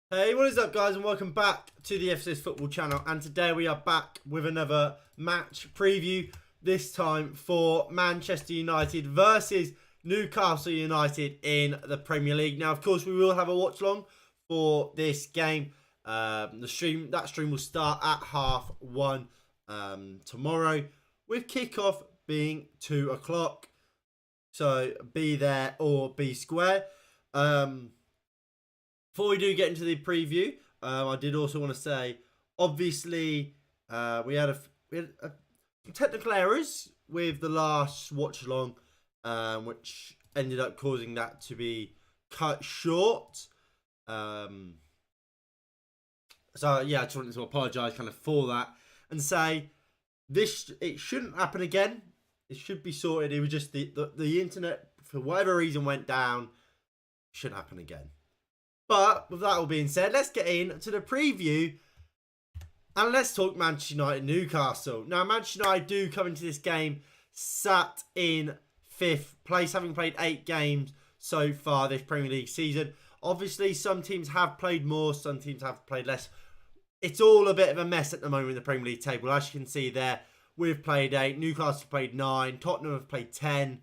Hey, what is up guys, and welcome back to the FCS Football channel. And today we are back with another match preview, this time for Manchester United versus Newcastle United in the Premier League. Now, of course, we will have a watch long for this game. That stream will start at 1:30 tomorrow, with kickoff being 2 o'clock. So be there or be square. Before we do get into the preview, I did also want to say, obviously, we had technical errors with the last watch along, which ended up causing that to be cut short. So yeah, I just wanted to apologise kind of for that and say it shouldn't happen again. It should be sorted. It was just the internet, for whatever reason, went down. It shouldn't happen again. But with that all being said, let's get into the preview and let's talk Manchester United Newcastle. Now, Manchester United do come into this game sat in 5th place, having played 8 games so far this Premier League season. Obviously, some teams have played more, some teams have played less. It's all a bit of a mess at the moment in the Premier League table. As you can see there, we've played 8, Newcastle played 9, Tottenham have played 10.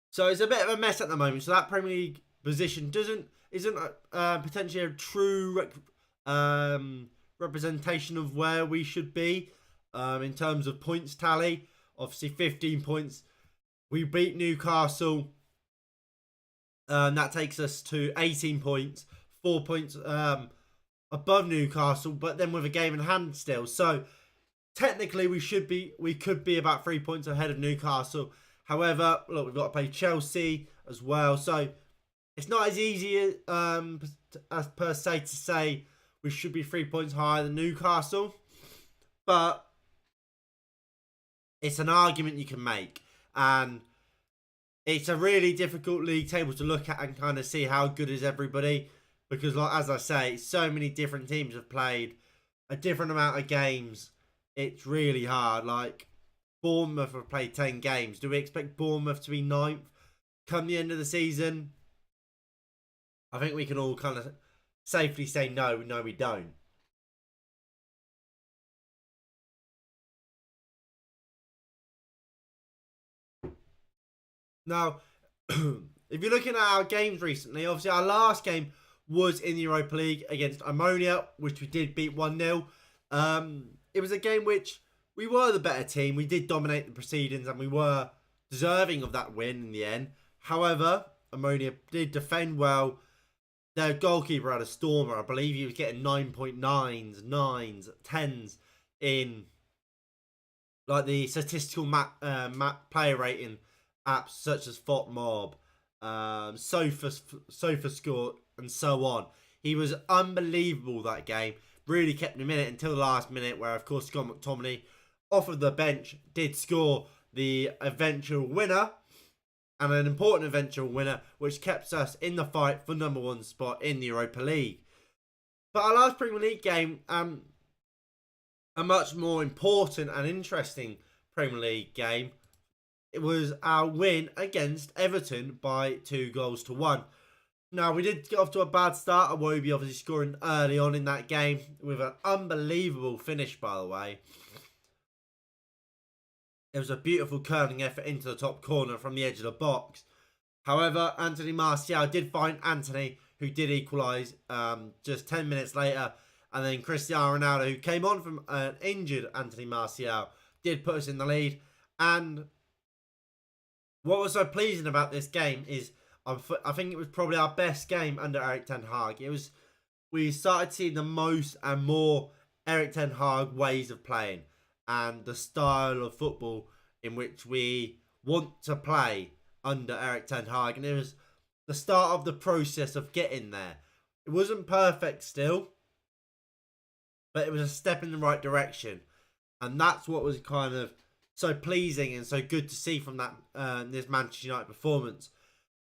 So it's a bit of a mess at the moment. So that Premier League position isn't potentially a true representation of where we should be in terms of points tally. Obviously 15 points. We beat Newcastle, that takes us to 18 points, 4 points above Newcastle, but then with a game in hand still. So technically we could be about 3 points ahead of Newcastle. However, look, we've got to play Chelsea as well, so it's not as easy as per se to say we should be 3 points higher than Newcastle. But it's an argument you can make. And it's a really difficult league table to look at and kind of see how good is everybody. Because, like, as I say, so many different teams have played a different amount of games. It's really hard. Like, Bournemouth have played 10 games. Do we expect Bournemouth to be 9th come the end of the season? I think we can all kind of safely say no, we don't. Now, if you're looking at our games recently, obviously our last game was in the Europa League against Ammonia, which we did beat 1-0. It was a game which we were the better team. We did dominate the proceedings and we were deserving of that win in the end. However, Ammonia did defend well. Their goalkeeper had a stormer. I believe he was getting 9.9s, 9s, 10s in like the statistical player rating apps such as FotMob, SofaScore, and so on. He was unbelievable that game. Really kept him in it until the last minute, where of course Scott McTominay off of the bench did score the eventual winner. And an important eventual winner, which kept us in the fight for #1 spot in the Europa League. But our last Premier League game, a much more important and interesting Premier League game, it was our win against Everton by 2-1. Now, we did get off to a bad start. Iwobi obviously scoring early on in that game with an unbelievable finish, by the way. It was a beautiful curling effort into the top corner from the edge of the box. However, Anthony Martial did find Anthony, who did equalise just 10 minutes later. And then Cristiano Ronaldo, who came on from an injured Anthony Martial, did put us in the lead. And what was so pleasing about this game is I think it was probably our best game under Erik ten Hag. We started seeing the most and more Erik ten Hag ways of playing and the style of football in which we want to play under Erik ten Hag. And it was the start of the process of getting there. It wasn't perfect still, but it was a step in the right direction. And that's what was kind of so pleasing and so good to see from that this Manchester United performance.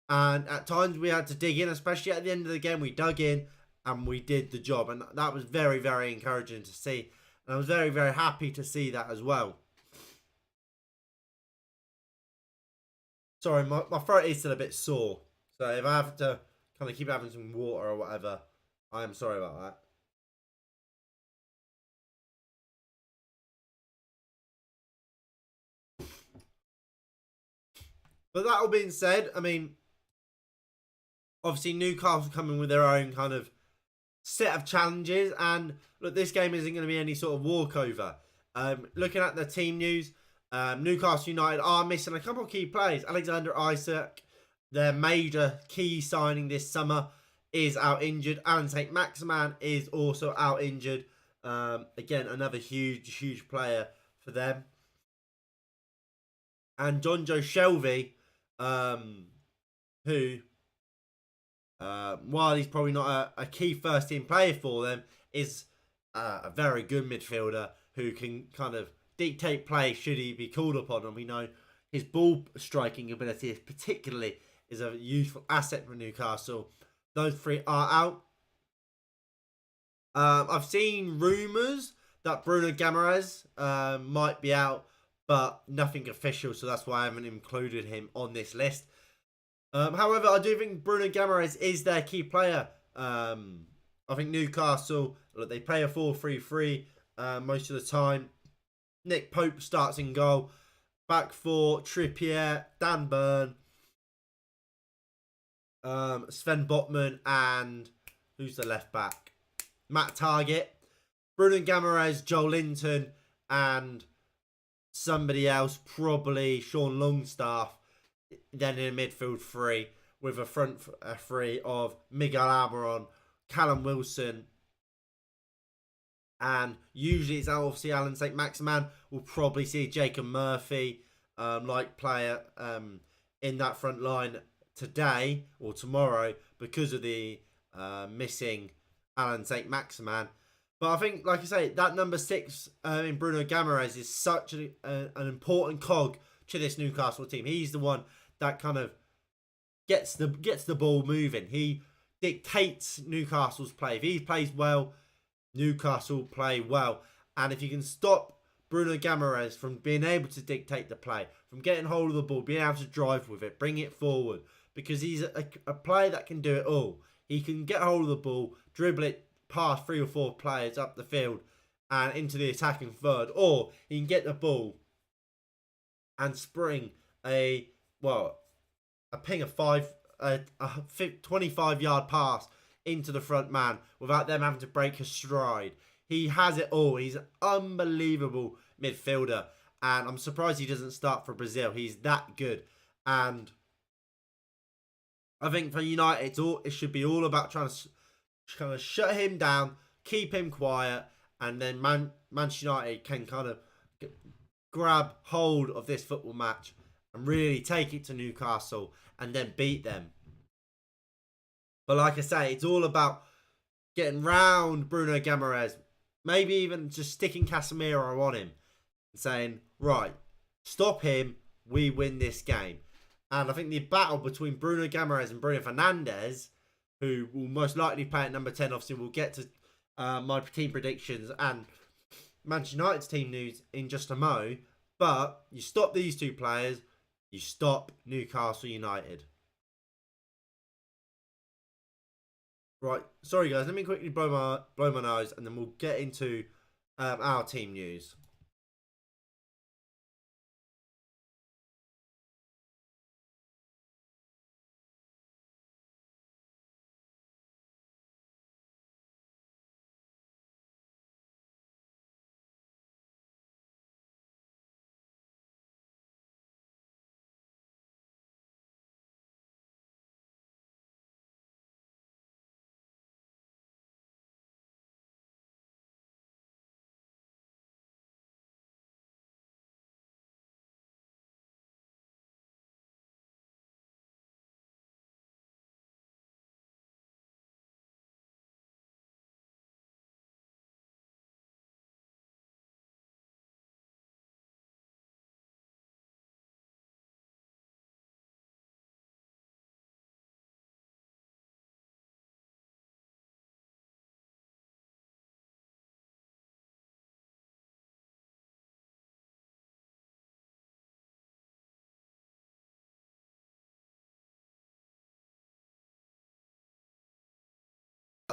And at times we had to dig in, especially at the end of the game. We dug in and we did the job. And that was very, very encouraging to see. And I was very, very happy to see that as well. Sorry, my throat is still a bit sore. So if I have to kind of keep having some water or whatever. I am sorry about that. But that all being said, I mean, obviously Newcastle coming with their own kind of set of challenges, and look, this game isn't going to be any sort of walkover. Looking at the team news, Newcastle United are missing a couple of key players. Alexander Isak, their major key signing this summer, is out injured. Alan St. Maximan is also out injured. Again, another huge player for them. And John Joe Shelby, who, while he's probably not a key first team player for them, is a very good midfielder who can kind of dictate play should he be called upon. And we know his ball striking ability is a useful asset for Newcastle. Those three are out. I've seen rumours that Bruno Guimaraes might be out, but nothing official, so that's why I haven't included him on this list. However, I do think Bruno Guimaraes is their key player. I think Newcastle, look, they play a 4-3-3 most of the time. Nick Pope starts in goal. Back four, Trippier, Dan Burn, Sven Botman, and who's the left back? Matt Target. Bruno Guimaraes, Joel Linton, and somebody else, probably Sean Longstaff. Then in a midfield three with a front three of Miguel Almiron, Callum Wilson, and usually it's obviously Alan St. Maximan. We'll probably see Jacob Murphy like player in that front line today or tomorrow because of the missing Alan St. Maximan. But I think, like I say, that number 6 in Bruno Guimaraes is such an important cog to this Newcastle team. He's the one that kind of gets the ball moving. He dictates Newcastle's play. If he plays well, Newcastle play well. And if you can stop Bruno Guimaraes from being able to dictate the play, from getting hold of the ball, being able to drive with it, bring it forward, because he's a player that can do it all. He can get hold of the ball, dribble it past 3 or 4 players up the field and into the attacking third, or he can get the ball and spring a 25-yard pass into the front man without them having to break a stride. He has it all. He's an unbelievable midfielder, and I'm surprised he doesn't start for Brazil. He's that good. And I think for United, it should be all about trying to kind of shut him down, keep him quiet, and then Manchester United can kind of grab hold of this football match and really take it to Newcastle and then beat them. But like I say, it's all about getting round Bruno Guimaraes, maybe even just sticking Casemiro on him and saying, right, stop him, we win this game. And I think the battle between Bruno Guimaraes and Bruno Fernandes, who will most likely play at number 10, obviously we'll get to my team predictions and Manchester United's team news in just a mo. But you stop these two players, you stop Newcastle United. Right, sorry guys, let me quickly blow my nose and then we'll get into our team news.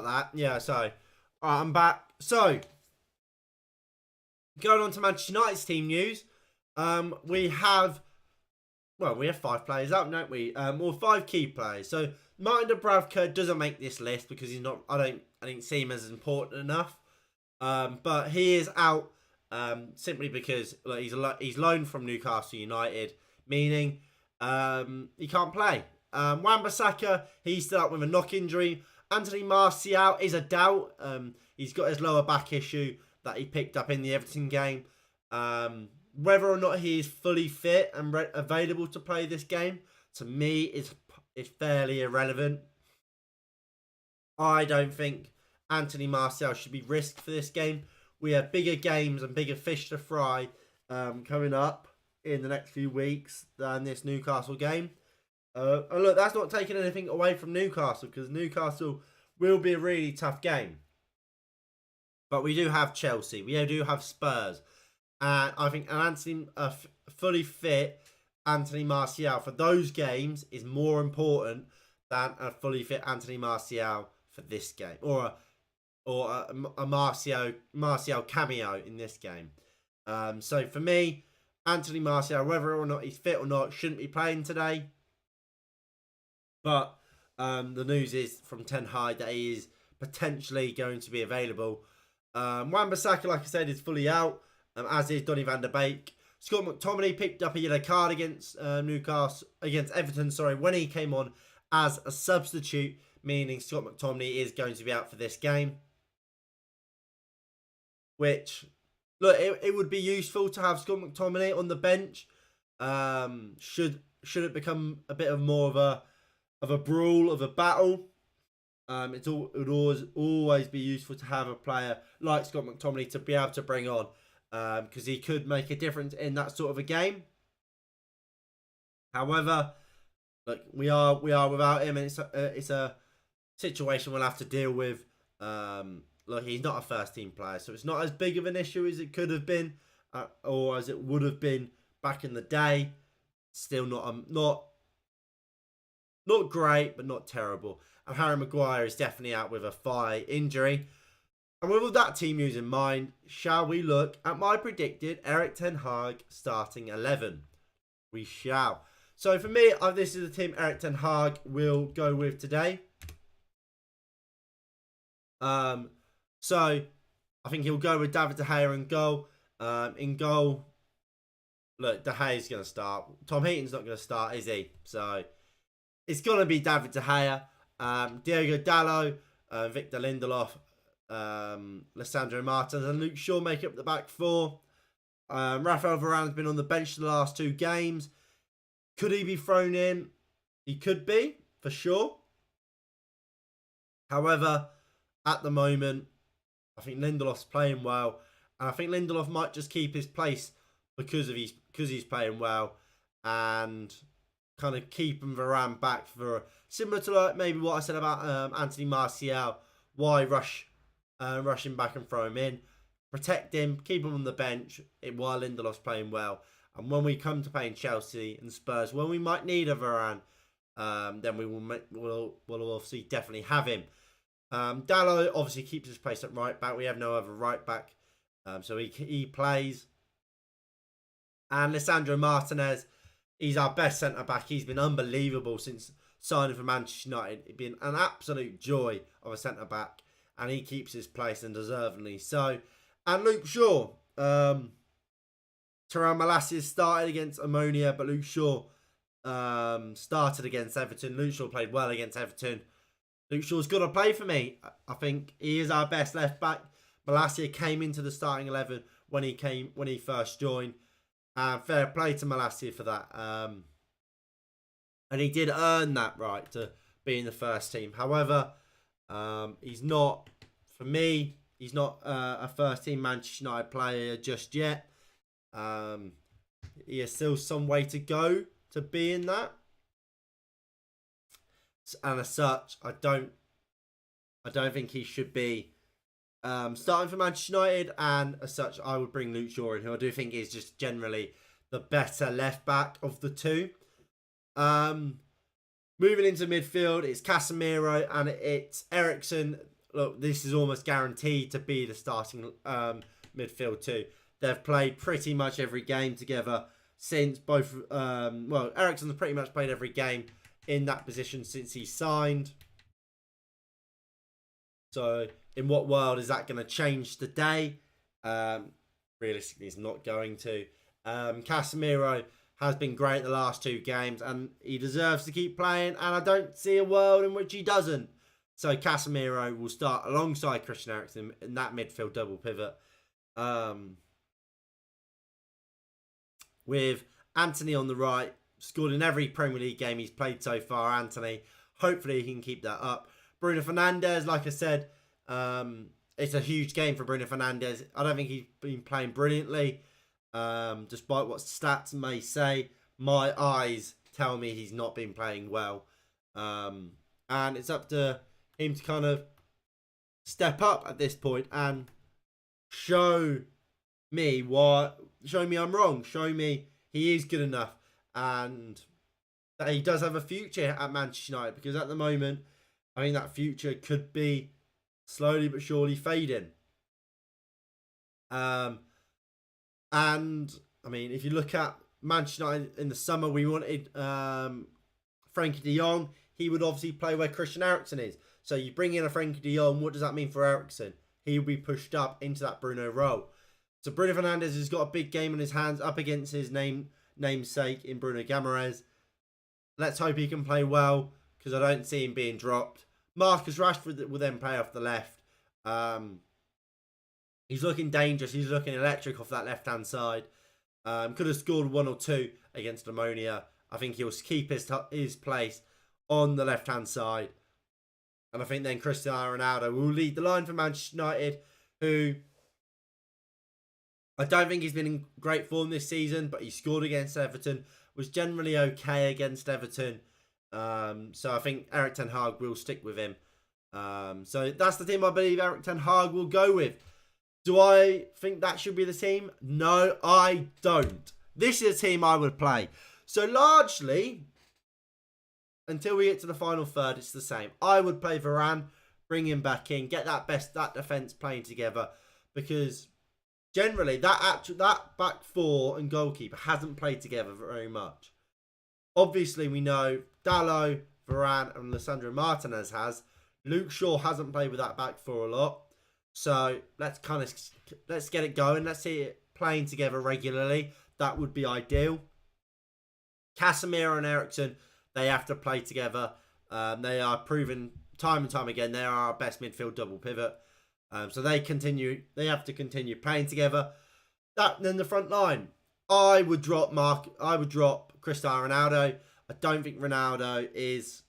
that. Yeah, so alright, I'm back. So going on to Manchester United's team news. We have 5 players out, don't we? Or 5 key players. So Martin Dubravka doesn't make this list because he's not. I didn't see him as important enough. But he is out simply because he's loaned from Newcastle United, meaning he can't play. Wan-Bissaka, he's still out with a knock injury. Anthony Martial is a doubt. He's got his lower back issue that he picked up in the Everton game. Whether or not he is fully fit and available to play this game, to me, is fairly irrelevant. I don't think Anthony Martial should be risked for this game. We have bigger games and bigger fish to fry coming up in the next few weeks than this Newcastle game. And look, that's not taking anything away from Newcastle, because Newcastle will be a really tough game. But we do have Chelsea. We do have Spurs. And I think a fully fit Anthony Martial for those games is more important than a fully fit Anthony Martial for this game. Or a Martial cameo in this game. So for me, Anthony Martial, whether or not he's fit or not, shouldn't be playing today. But the news is from Ten Hag that he is potentially going to be available. Wan-Bissaka, like I said, is fully out, as is Donny van der Beek. Scott McTominay picked up a yellow card against Everton, when he came on as a substitute, meaning Scott McTominay is going to be out for this game. Which, look, it would be useful to have Scott McTominay on the bench. Should it become a bit of more of a brawl, of a battle, it would always be useful to have a player like Scott McTominay to be able to bring on, because he could make a difference in that sort of a game. However, look, we are without him, and it's a situation we'll have to deal with. Look, he's not a first team player, so it's not as big of an issue as it could have been, or as it would have been back in the day. Still not great, but not terrible. And Harry Maguire is definitely out with a thigh injury. And with all that team news in mind, shall we look at my predicted Erik ten Hag starting 11? We shall. So for me, this is the team Erik ten Hag will go with today. So I think he'll go with David De Gea in goal. In goal, look, De Gea's going to start. Tom Heaton's not going to start, is he? So it's going to be David De Gea, Diogo Dalot, Victor Lindelof, Lisandro Martins and Luke Shaw make up the back 4. Rafael Varane's been on the bench the last 2 games. Could he be thrown in? He could be, for sure. However, at the moment, I think Lindelof's playing well, and I think Lindelof might just keep his place because he's playing well, and kind of keeping Varane back for similar to maybe what I said about Anthony Martial. Why rush him back and throw him in? Protect him, keep him on the bench while Lindelof's playing well. And when we come to playing Chelsea and Spurs, when we might need a Varane, then we'll obviously definitely have him. Dalot obviously keeps his place at right back. We have no other right back, so he plays. And Lisandro Martinez, he's our best centre back. He's been unbelievable since signing for Manchester United. It's been an absolute joy of a centre back, and he keeps his place, and deservedly so. And Luke Shaw, Tyrell Malacia started against Ammonia, but Luke Shaw started against Everton. Luke Shaw played well against Everton. Luke Shaw's got to play for me. I think he is our best left back. Malacia came into the starting 11 when he first joined. Fair play to Malacia for that. And he did earn that right to be in the first team. However, he's not, for me, he's not a first team Manchester United player just yet. He has still some way to go to be in that. And as such, I don't think he should be starting for Manchester United. And as such, I would bring Luke Shaw in, who I do think is just generally the better left back of the 2. Moving into midfield, it's Casemiro and it's Eriksen look, this is almost guaranteed to be the starting midfield too. They've played pretty much every game together since both. Well, Eriksen's pretty much played every game in that position since he signed. So, in what world is that going to change today? Realistically, it's not going to. Casemiro has been great the last 2 games, and he deserves to keep playing, and I don't see a world in which he doesn't. So Casemiro will start alongside Christian Eriksen in that midfield double pivot. With Antony on the right, scored in every Premier League game he's played so far, Antony. Hopefully he can keep that up. Bruno Fernandes, like I said, it's a huge game for Bruno Fernandes. I don't think he's been playing brilliantly. Despite what stats may say, my eyes tell me he's not been playing well. And it's up to him to kind of step up at this point and show me I'm wrong. Show me he is good enough and that he does have a future at Manchester United, because at the moment, I think that future could be slowly but surely fading. And I mean, if you look at Manchester United in the summer, we wanted Frankie de Jong. He would obviously play where Christian Eriksen is. So you bring in a Frankie de Jong, what does that mean for Eriksen? He will be pushed up into that Bruno role. So Bruno Fernandes has got a big game in his hands up against his namesake in Bruno Guimaraes. Let's hope he can play well, because I don't see him being dropped. Marcus Rashford will then play off the left. He's looking dangerous. He's looking electric off that left-hand side. Could have scored 1 or 2 against Ammonia. I think he'll keep his place on the left-hand side. And I think then Cristiano Ronaldo will lead the line for Manchester United, who I don't think he's been in great form this season, but he scored against Everton, was generally okay against Everton. So I think Erik ten Hag will stick with him. So that's the team I believe Erik ten Hag will go with. Do I think that should be the team? No, I don't. This is a team I would play. So largely, until we get to the final third, it's the same. I would play Varane, bring him back in, get that defence playing together, because generally that back 4 and goalkeeper hasn't played together very much. Obviously, we know Dalot, Varane, and Lisandro Martinez has. Luke Shaw hasn't played with that back 4 a lot. So let's get it going. Let's see it playing together regularly. That would be ideal. Casemiro and Eriksen, they have to play together. They are proven time and time again they are our best midfield double pivot. So they have to continue playing together. Then the front line, I would drop Cristiano Ronaldo. I don't think Ronaldo is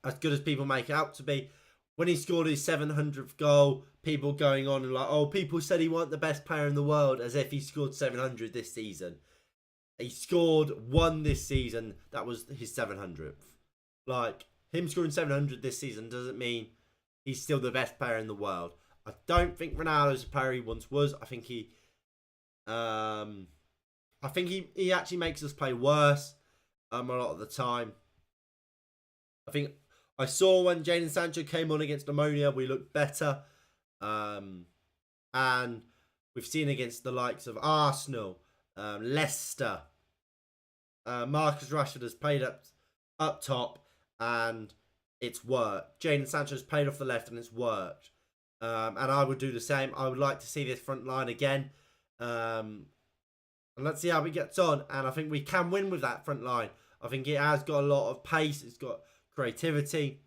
as good as people make it out to be. When he scored his 700th goal, people going on and like, oh, people said he wasn't the best player in the world, as if he scored 700 this season. He scored 1 this season. That was his 700th. Like, him scoring 700 this season doesn't mean he's still the best player in the world. I don't think Ronaldo's the player he once was. I think he actually makes us play worse a lot of the time. I saw when Jadon Sancho came on against Ammonia, we looked better. And we've seen against the likes of Arsenal, Leicester. Marcus Rashford has played up top and it's worked. Jadon Sancho's played off the left and it's worked. And I would do the same. I would like to see this front line again. And let's see how it gets on. And I think we can win with that front line. I think it has got a lot of pace. It's got creativity.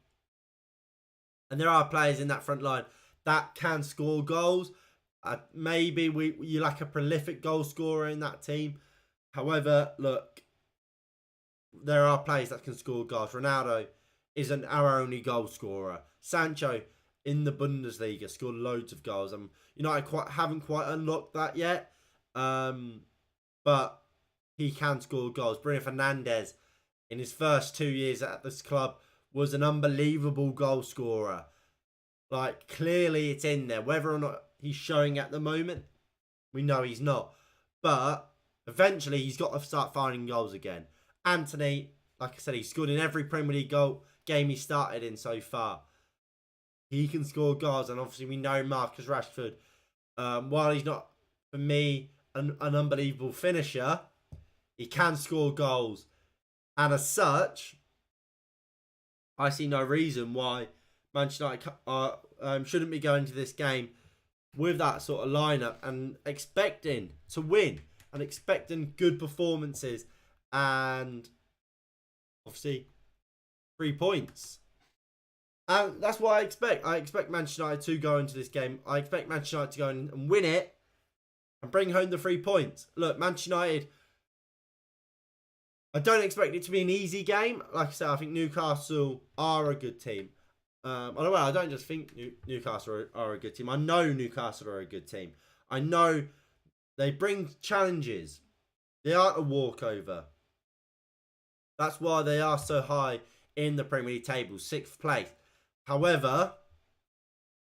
And there are players in that front line that can score goals. Maybe you lack a prolific goal scorer in that team. However, look, there are players that can score goals. Ronaldo isn't our only goal scorer. Sancho in the Bundesliga scored loads of goals. United haven't quite unlocked that yet. But he can score goals. Bruno Fernandes, in his first 2 years at this club, was an unbelievable goal scorer. Like, clearly it's in there. Whether or not he's showing at the moment, we know he's not. But eventually he's got to start finding goals again. Antony, like I said, he scored in every Premier League game he started in so far. he can score goals. And obviously we know Marcus Rashford, while he's not, for me, an unbelievable finisher, he can score goals. And as such, I see no reason why Manchester United shouldn't be going to this game with that sort of lineup and expecting to win and expecting good performances and obviously 3 points. And that's what I expect. I expect Manchester United to go into this game. I expect Manchester United to go in and win it and bring home the 3 points. Look, Manchester United, I don't expect it to be an easy game. Like I said, I think Newcastle are a good team. I don't just think Newcastle are a good team. I know Newcastle are a good team. I know they bring challenges. They aren't a walkover. That's why they are so high in the Premier League table, 6th place. However,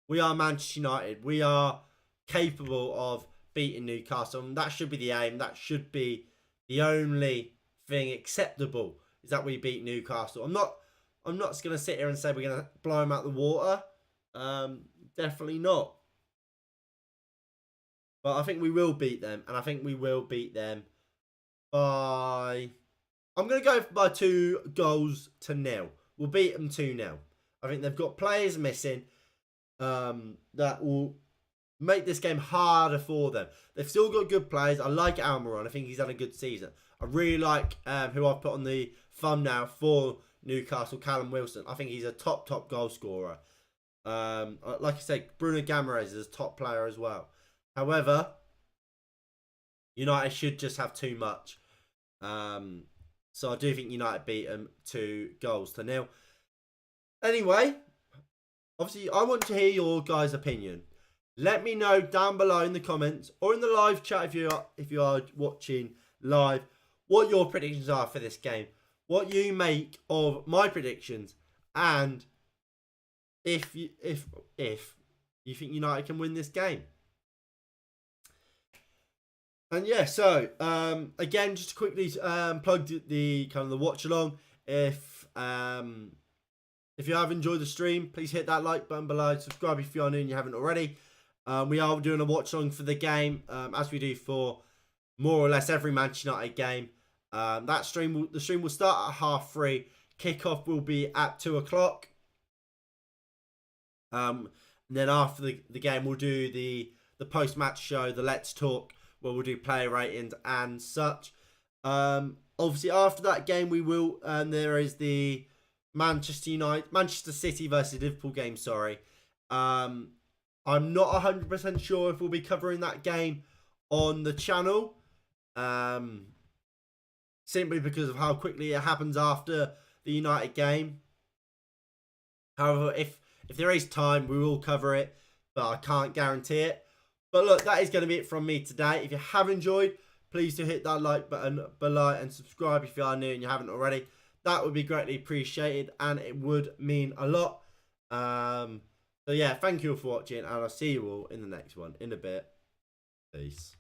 we are Manchester United. We are capable of beating Newcastle. And that should be the aim. That should be the only thing acceptable, is that we beat Newcastle. I'm not just going to sit here and say we're going to blow them out the water. Definitely not. But I think we will beat them. And I think we will beat them by... I'm going to go by 2-0. We'll beat them 2-0. I think they've got players missing that will make this game harder for them. They've still got good players. I like Almiron. I think he's had a good season. I really like who I've put on the thumbnail for Newcastle, Callum Wilson. I think he's a top goal scorer. Like I said, Bruno Guimaraes is a top player as well. However, United should just have too much. So I do think United beat them 2-0. Anyway, obviously I want to hear your guys' opinion. Let me know down below in the comments or in the live chat if you are watching live what your predictions are for this game. What you make of my predictions, and if you think United can win this game. And yeah, so again, just to quickly plug the kind of the watch along. If you have enjoyed the stream, please hit that like button below. Subscribe if you are new and you haven't already. We are doing a watch along for the game, as we do for more or less every Manchester United game. The stream will start at 3:30. Kickoff will be at 2 o'clock. And then after the game, we'll do the post-match show, the Let's Talk, where we'll do player ratings and such. Obviously, after that game, we will. There is the Manchester City versus Liverpool game. Sorry, I'm not 100% sure if we'll be covering that game on the channel. Simply because of how quickly it happens after the United game. However, if there is time, we will cover it, but I can't guarantee it. But look, that is going to be it from me today. If you have enjoyed, please do hit that like button below and subscribe if you are new and you haven't already. That would be greatly appreciated and it would mean a lot. So yeah, thank you all for watching and I'll see you all in the next one in a bit. Peace.